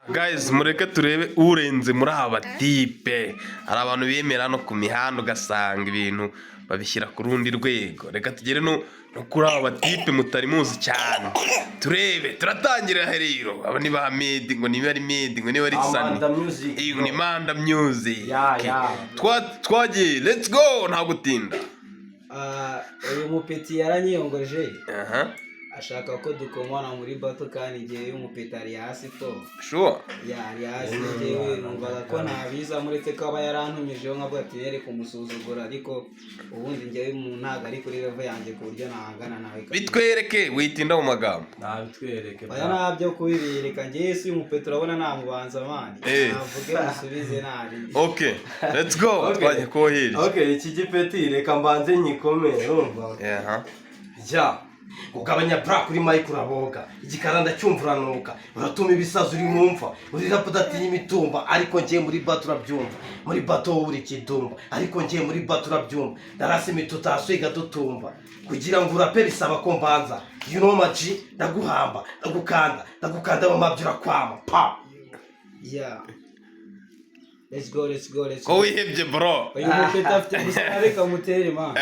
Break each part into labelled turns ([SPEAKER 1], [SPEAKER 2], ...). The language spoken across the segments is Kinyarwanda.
[SPEAKER 1] Guys, mureke turebe urenze muri aba tipe. Hari abantu bemera no ku mihanda ugasanga ibintu babishyira ku rundi rwego. Reka tugere no kuri aba tipe mutari muzi cyane. Turebe, turatangira rero. Aba ni ba Medi, ngo niba ari Medi, ngo niba ari Sunny. Iyo ni Manda Music. Twagiye, let's go, nta gutinda.
[SPEAKER 2] Uyu mupeti yaranyiyongoje. Ashaka ko dukomana muri bato kandi igihe umupeta ari hasi to.
[SPEAKER 1] Sure.
[SPEAKER 2] Yari hasi ngewe numvaga ko ntabiza muretse ko aba yarantumijeho nkavuga ati yere kumusuzugura ariko ubundi ngewe mu ntaga ari kuri level yanjye ku buryo nahangana nawe.
[SPEAKER 1] Bitwereke witinda mu magambo.
[SPEAKER 2] Bitwereke. Baya nabyo kubireka ngewe si umupeta urabona namubanza mani. Navuge musubize nabi.
[SPEAKER 1] Okay. Let's go. Twaje kohiri.
[SPEAKER 3] Okay, iki gipeti reka mbanze nyikomere urumva. Ja. Kugabanya bra kuri mic uraboga igikaranda cyumvuranuka uratuma ibisazo uri mumva uri rapodati y'imitumba ariko ngiye muri batura byumva muri bato uri kidumba ariko ngiye muri batura byumva darase mitutaswe gadutumba kugira ngo urape bisaba ko mbanza you know maji ndaguhamba ndagukanda mu mabyura kwama pa.
[SPEAKER 2] Let's go.
[SPEAKER 1] Ko wihebye bro.
[SPEAKER 2] Uyu mupeta afite gusareka mutere man.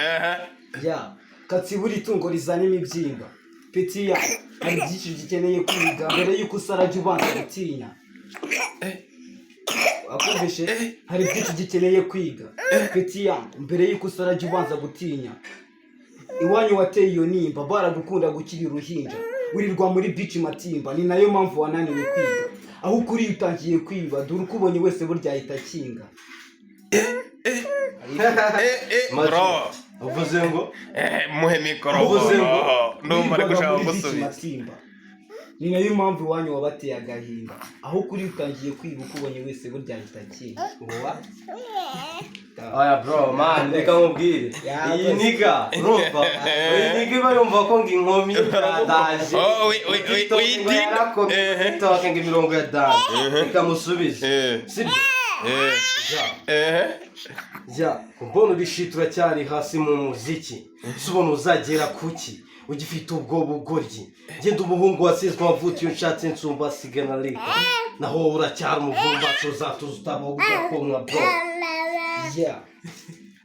[SPEAKER 2] Katsiburi itungo rizana imibyimba. Peti ya hari byinshi gikeneye kwiga mbere yuko usarajya ubanza gutinya. Akumvishe hari byinshi gikeneye kwiga. Peti ya mbere yuko usarajya ubanza gutinya. Iwanyu wateye iyo nimba baragukunda gukiri uruhinja. Wirirwa muri beach matimba ni nayo mpamvu wananiwe kwiga. Aho ukuri utangiye kwiba dore uko ubonye wese burya ahitakinga.
[SPEAKER 1] Bro.
[SPEAKER 3] Uvuze ngo
[SPEAKER 1] muhe mikoro ndumva ari gushaka gusubiza.
[SPEAKER 2] Ni nayo mpamvu iwanyu wabateye agahinda. Aho kuri utangiye kwiba uko ubonye wese burya ahitakinga.
[SPEAKER 3] Oya bro man reka mubwire iyi niga urumva iyi niga barumva ko nginkomi yadaje toke ngimirongo ya daje reka musubize sibyo mbona ubishitura cyari hasi mu muziki subona uzagera kuki ugifite ubwo bugoryi genda umuhungu wasizwe amavuta iyo nshatse nsumba sigana reka naho uracyari umuvumba tuzataboga konwa bro.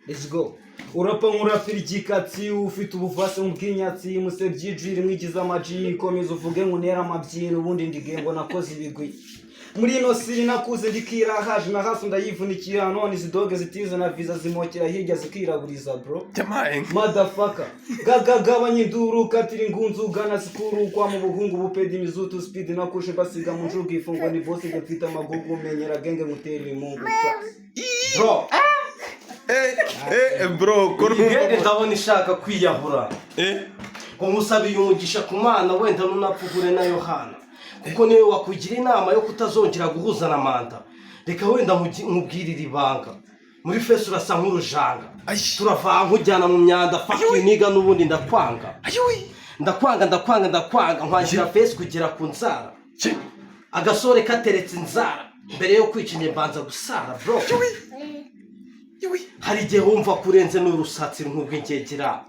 [SPEAKER 2] Let's go. Urapa nk'urapira igikatsi ufite ubuvase mu bw'inyatsi musebyijiri mwigize amaji komeza uvuge ngo nera amabyino ubundi ndigengo nakoze ibigwi muri ino siri nakuze ndikira haje na hasi ndayivunikira none izi doge zitize na visa zimokera hirya zikiraburiza bro. Motherfucker gabanya induru katira ingunzu gana sikuru kwa mu buhungu bupedi mizutu speed nakushe basiga mu njugu ifungo ni boss gafite amagugu menyera genge mutera imungu
[SPEAKER 3] bro.
[SPEAKER 1] Bro,
[SPEAKER 3] genge ndabona ishaka kwiyahura ngo musabiye umugisha ku mana wenda nunapfugure na Yohana kuko niwe wakugira inama yo kutazongera guhuza na Manda. Reka wenda mubwirira ibanga muri face urasa nk'urujanga turavanga nkujyana mu myanda fuck you niga nubundi ndakwanga nkwangira face kugera ku nzara agasore kateretse inzara mbere yo kwicimye mbanza gusara bro. Hari igihe wumva kurenze n'urusatsi nk'ubw'inkekera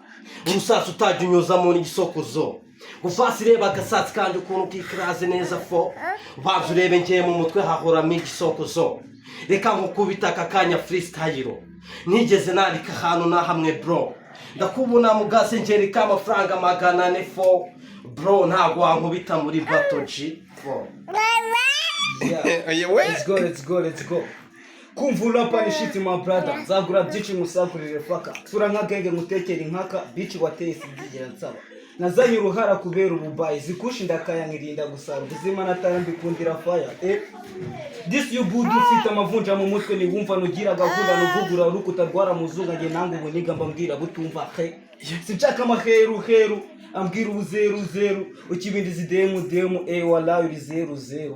[SPEAKER 3] urusatsi utajya unyuzamo n'igisokozo uvasi reba agasatsi kandi ukuntu kikiraze neza fo ubanza urebe nkeye mu mutwe hahoramo igisokozo reka nkukubita aka kanya freestyle nigeze nandika ahantu na hamwe bro ndakubona mugase ngereka amafaranga 400 fo bro ntago wankubita muri battle G fo.
[SPEAKER 2] Let's go. Kumvura pani shit my brother zagura byinshi musakurire faka sura nka genge ngutekera inkaka bitch wateye sigira nsaba nazanye uruhara kubera ububayi zikushi ndakaya ngirinda gusara ubuzima natambi kundira fire this you good ufite amavunja mu mutwe ni wumva nugira gahunda nuvugura rukutarwara muzunga nge nangu ubuniga mbambwira butumva sinshaka amaheru ambwira ubuzeru ukibindi zidemu wala uri 00